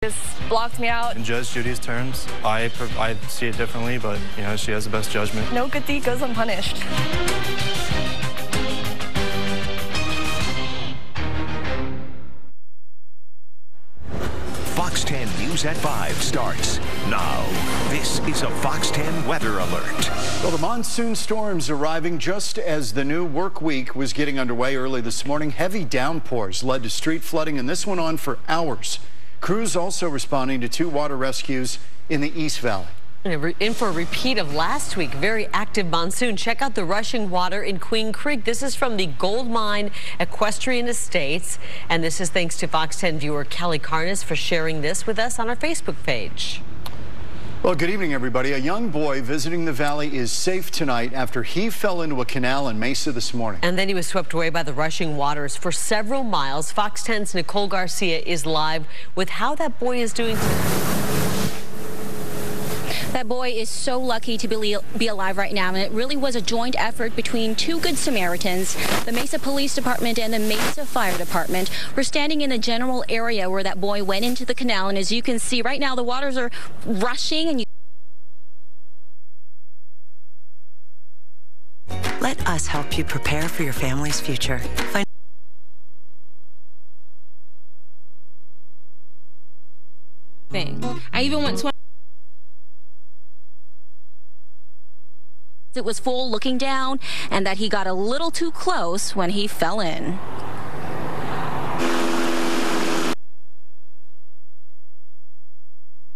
Just blocked me out. In Judge Judy's terms, I see it differently, but, you know, she has the best judgment. No good deed goes unpunished. Fox 10 News at 5 starts now. This is a Fox 10 weather alert. Well, the monsoon storms arriving just as the new work week was getting underway early this morning. Heavy downpours led to street flooding, and this went on for hours. Crews also responding to 2 water rescues in the East Valley. In for a repeat of last week, very active monsoon. Check out the rushing water in Queen Creek. This is from the Gold Mine Equestrian Estates, and this is thanks to Fox 10 viewer Kelly Carnes for sharing this with us on our Facebook page. Well, good evening, everybody. A young boy visiting the valley is safe tonight after he fell into a canal in Mesa this morning. And then he was swept away by the rushing waters for several miles. Fox 10's Nicole Garcia is live with how that boy is doing. That boy is so lucky to be alive right now, and it really was a joint effort between 2 Good Samaritans. The Mesa Police Department and the Mesa Fire Department were standing in the general area where that boy went into the canal, and as you can see right now, the waters are rushing. And Let us help you prepare for your family's future. I even went to it was full looking down, and that he got a little too close when he fell in.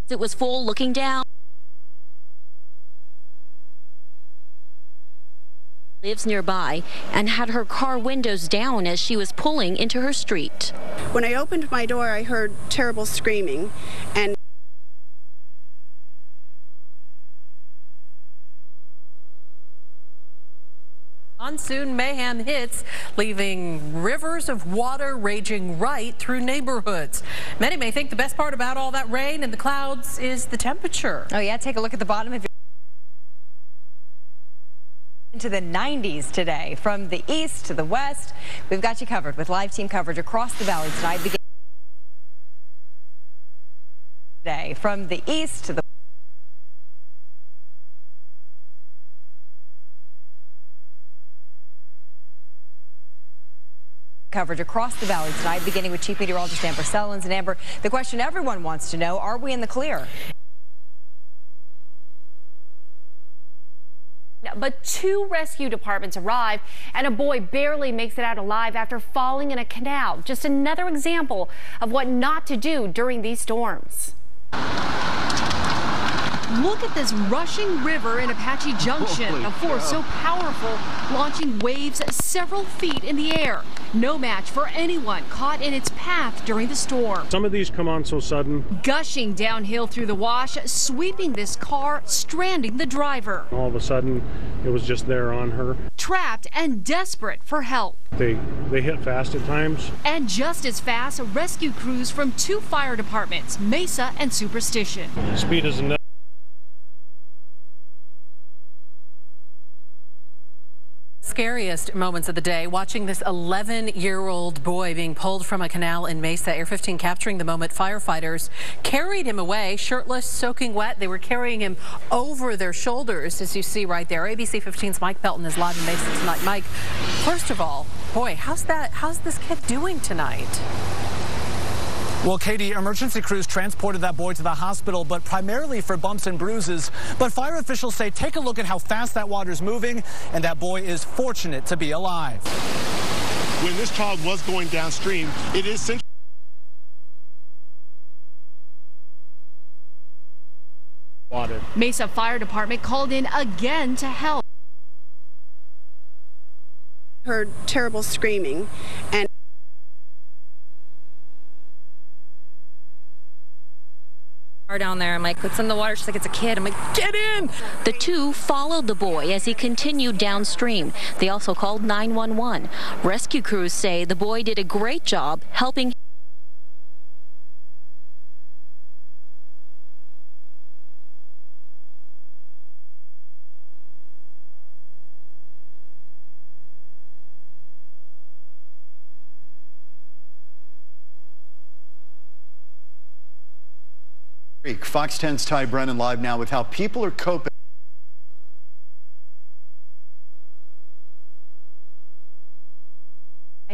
It was full looking down. Lives nearby and had her car windows down as she was pulling into her street. When I opened my door, I heard terrible screaming, and monsoon mayhem hits, leaving rivers of water raging right through neighborhoods. Many may think the best part about all that rain and the clouds is the temperature. Oh yeah, take a look at the bottom of your into the 90s today. From the east to the west, we've got you covered with live team coverage across the valley tonight. Today, from the east to the coverage across the valley tonight, beginning with Chief Meteorologist Amber Sellens. And Amber, the question everyone wants to know, are we in the clear? But 2 rescue departments arrive, and a boy barely makes it out alive after falling in a canal. Just another example of what not to do during these storms. Look at this rushing river in Apache Junction, a force so powerful, launching waves several feet in the air. No match for anyone caught in its path during the storm. Some of these come on so sudden. Gushing downhill through the wash, sweeping this car, stranding the driver. All of a sudden, it was just there on her. Trapped and desperate for help. They hit fast at times. And just as fast, rescue crews from 2 fire departments, Mesa and Superstition. Speed is enough. Scariest moments of the day, watching this 11-year-old boy being pulled from a canal in Mesa. Air 15 capturing the moment. Firefighters carried him away, shirtless, soaking wet. They were carrying him over their shoulders, as you see right there. ABC 15's Mike Pelton is live in Mesa tonight. Mike, first of all, boy, how's this kid doing tonight? Well, Katie, emergency crews transported that boy to the hospital, but primarily for bumps and bruises. But fire officials say take a look at how fast that water's moving, and that boy is fortunate to be alive. When this child was going downstream, it is central. Mesa Fire Department called in again to help. Heard terrible screaming, and down there. I'm like, it's in the water. She's like, it's a kid. I'm like, get in! The 2 followed the boy as he continued downstream. They also called 911. Rescue crews say the boy did a great job helping. Fox 10's Ty Brennan live now with how people are coping.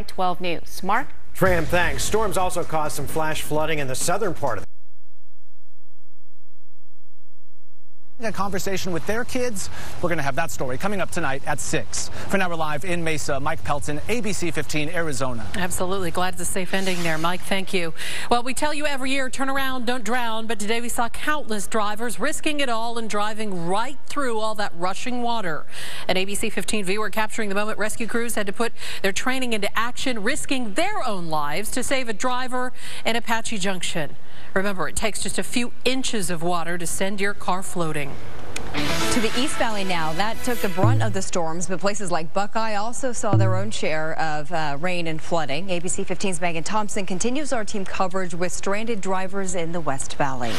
12 News. Mark? Fran, thanks. Storms also caused some flash flooding in the southern part of the A conversation with their kids. We're going to have that story coming up tonight at 6. For now, we're live in Mesa. Mike Pelton, ABC 15, Arizona. Absolutely. Glad it's a safe ending there, Mike. Thank you. Well, we tell you every year, turn around, don't drown. But today we saw countless drivers risking it all and driving right through all that rushing water. An ABC 15 viewer capturing the moment rescue crews had to put their training into action, risking their own lives to save a driver in Apache Junction. Remember, it takes just a few inches of water to send your car floating. To the East Valley now. That took the brunt of the storms, but places like Buckeye also saw their own share of rain and flooding. ABC 15's Megan Thompson continues our team coverage with stranded drivers in the West Valley.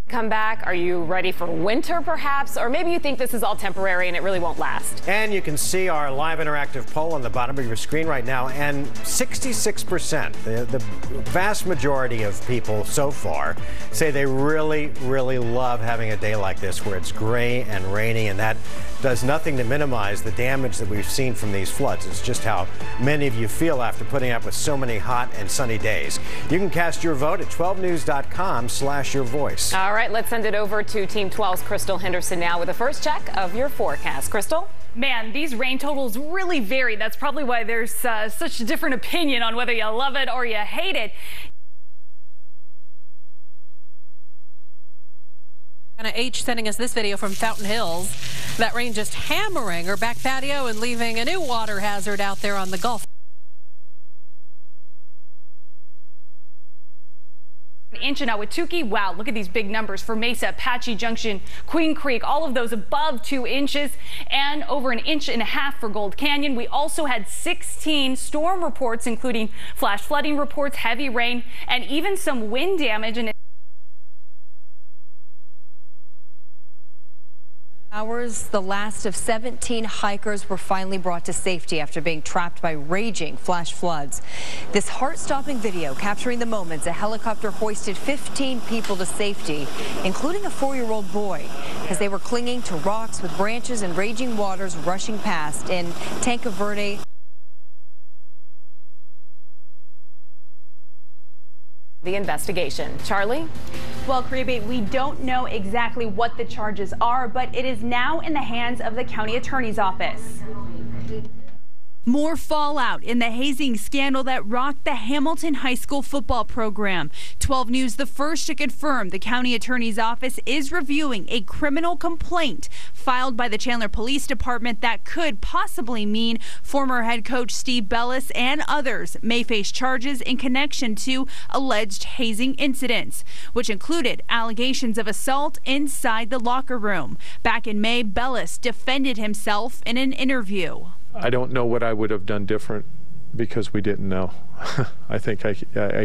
Come back. Are you ready for winter, perhaps? Or maybe you think this is all temporary and it really won't last. And you can see our live interactive poll on the bottom of your screen right now. And 66%, the vast majority of people so far, say they really, really love having a day like this where it's gray and rainy, and that does nothing to minimize the damage that we've seen from these floods. It's just how many of you feel after putting up with so many hot and sunny days. You can cast your vote at 12news.com/yourvoice. All right, let's send it over to Team 12's Crystal Henderson now with the first check of your forecast. Crystal? Man, these rain totals really vary. That's probably why there's such a different opinion on whether you love it or you hate it. Anna H sending us this video from Fountain Hills. That rain just hammering her back patio and leaving a new water hazard out there on the Gulf. An inch in Ahwatukee. Wow, look at these big numbers for Mesa, Apache Junction, Queen Creek, all of those above 2 inches, and over an inch and a half for Gold Canyon. We also had 16 storm reports, including flash flooding reports, heavy rain, and even some wind damage. And Hours, the last of 17 hikers were finally brought to safety after being trapped by raging flash floods. This heart-stopping video capturing the moments a helicopter hoisted 15 people to safety, including a 4-year-old boy, as they were clinging to rocks with branches and raging waters rushing past in Tanque Verde. The investigation. Charlie? Well, Karebe, we don't know exactly what the charges are, but it is now in the hands of the county attorney's office. More fallout in the hazing scandal that rocked the Hamilton High School football program. 12 News, the first to confirm the county attorney's office is reviewing a criminal complaint filed by the Chandler Police Department that could possibly mean former head coach Steve Bellis and others may face charges in connection to alleged hazing incidents, which included allegations of assault inside the locker room. Back in May, Bellis defended himself in an interview. I don't know what I would have done different because we didn't know. I think I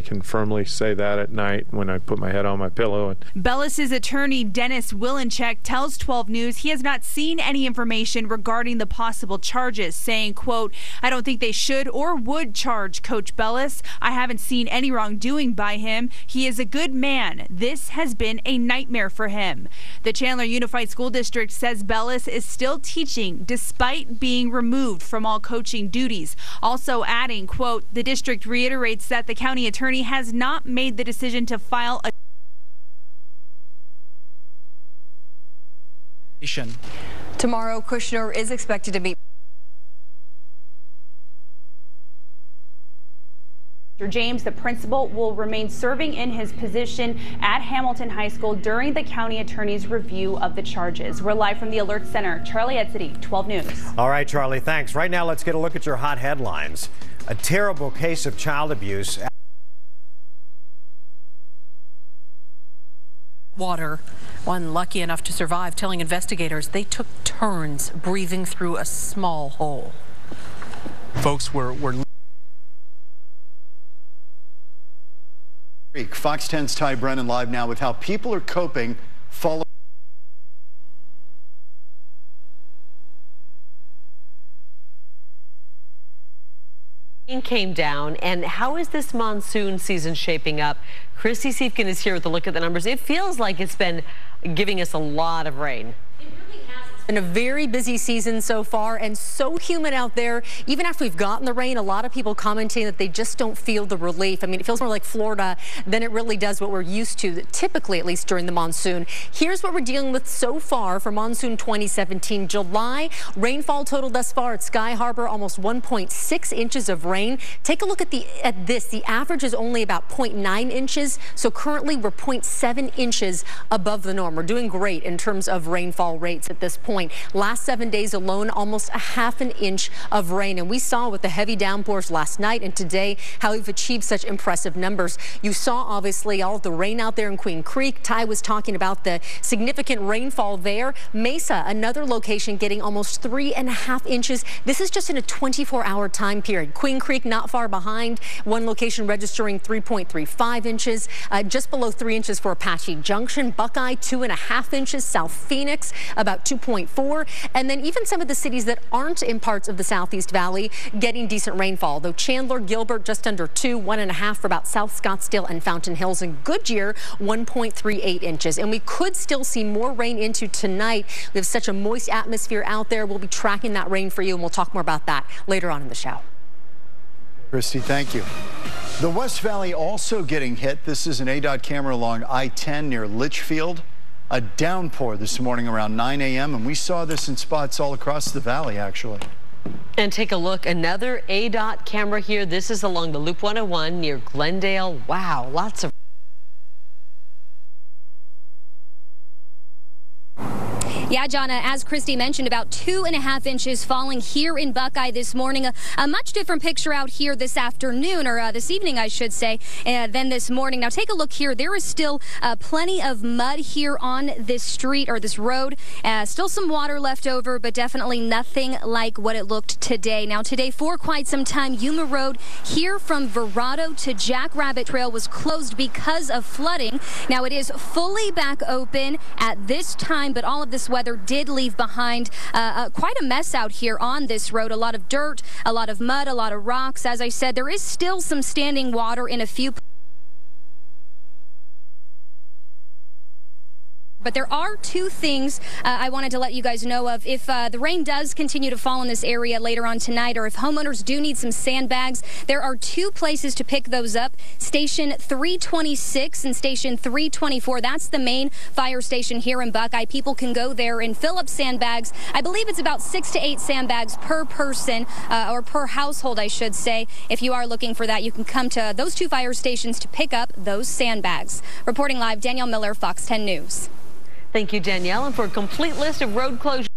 can firmly say that at night when I put my head on my pillow. Bellis's attorney, Dennis Willencheck, tells 12 News he has not seen any information regarding the possible charges, saying, quote, "I don't think they should or would charge Coach Bellis. I haven't seen any wrongdoing by him. He is a good man. This has been a nightmare for him." The Chandler Unified School District says Bellis is still teaching despite being removed from all coaching duties. Also adding, quote, "The district reiterates that the county attorney has not made the decision to file a..." Tomorrow, Kushner is expected to meet. James, the principal, will remain serving in his position at Hamilton High School during the county attorney's review of the charges. We're live from the Alert Center. Charlie Edsity, 12 News. All right, Charlie, thanks. Right now, let's get a look at your hot headlines. A terrible case of child abuse. Water. One lucky enough to survive, telling investigators they took turns breathing through a small hole. Folks were Fox 10's Ty Brennan live now with how people are coping following rain came down. And how is this monsoon season shaping up? Christy Siefkin is here with a look at the numbers. It feels like it's been giving us a lot of rain. Been a very busy season so far and so humid out there. Even after we've gotten the rain, a lot of people commenting that they just don't feel the relief. I mean, it feels more like Florida than it really does what we're used to, typically at least during the monsoon. Here's what we're dealing with so far for monsoon 2017. July rainfall total thus far at Sky Harbor, almost 1.6 inches of rain. Take a look at this. The average is only about 0.9 inches. So currently we're 0.7 inches above the norm. We're doing great in terms of rainfall rates at this point. Last 7 days alone, almost a half an inch of rain. And we saw with the heavy downpours last night and today how we've achieved such impressive numbers. You saw obviously all of the rain out there in Queen Creek. Ty was talking about the significant rainfall there. Mesa, another location, getting almost 3.5 inches. This is just in a 24-hour time period. Queen Creek not far behind. One location registering 3.35 inches. Just below 3 inches for Apache Junction. Buckeye 2.5 inches. South Phoenix about 2.4. And then even some of the cities that aren't in parts of the Southeast Valley getting decent rainfall, though Chandler, Gilbert just under 2, 1.5 for about South Scottsdale and Fountain Hills, and Goodyear 1.38 inches. And we could still see more rain into tonight. We have such a moist atmosphere out there. We'll be tracking that rain for you, and we'll talk more about that later on in the show. Christy, thank you. The West Valley also getting hit. This is an ADOT camera along I-10 near Litchfield. A downpour this morning around 9 a.m. and we saw this in spots all across the valley, actually. And take a look, another ADOT camera here. This is along the Loop 101 near Glendale. Wow, lots of Yeah, Jonna, as Christy mentioned, about 2.5 inches falling here in Buckeye this morning. A much different picture out here this afternoon, or this evening, I should say, than this morning. Now, take a look here. There is still plenty of mud here on this street or this road. Still some water left over, but definitely nothing like what it looked today. Now, today, for quite some time, Yuma Road here from Verrado to Jackrabbit Trail was closed because of flooding. Now, it is fully back open at this time, but all of this weather did leave behind quite a mess out here on this road. A lot of dirt, a lot of mud, a lot of rocks. As I said, there is still some standing water in a few places. But there are two things I wanted to let you guys know of. If the rain does continue to fall in this area later on tonight, or if homeowners do need some sandbags, there are two places to pick those up. Station 326 and Station 324. That's the main fire station here in Buckeye. People can go there and fill up sandbags. I believe it's about 6 to 8 sandbags per person, or per household, I should say. If you are looking for that, you can come to those two fire stations to pick up those sandbags. Reporting live, Danielle Miller, Fox 10 News. Thank you, Danielle. And for a complete list of road closures.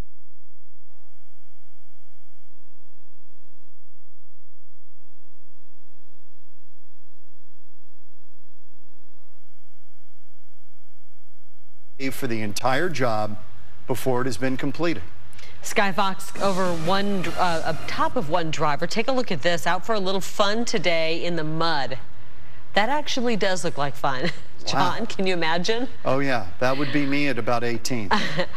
For the entire job before it has been completed. Sky Fox over top of one driver. Take a look at this. Out for a little fun today in the mud. That actually does look like fun. John, wow. Can you imagine? Oh, yeah. That would be me at about 18,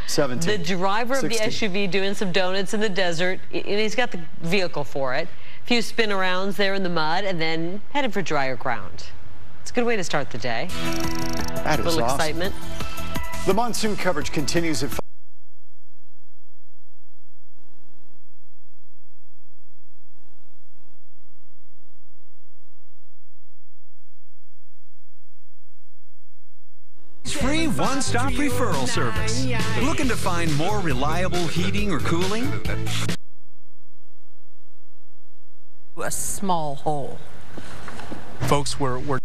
17. The driver 16. Of the SUV doing some donuts in the desert, and he's got the vehicle for it. A few spin arounds there in the mud, and then headed for drier ground. It's a good way to start the day. That is awesome. A little excitement. The monsoon coverage continues at 5. Free one-stop referral service. Looking to find more reliable heating or cooling? A small hole. Folks, we're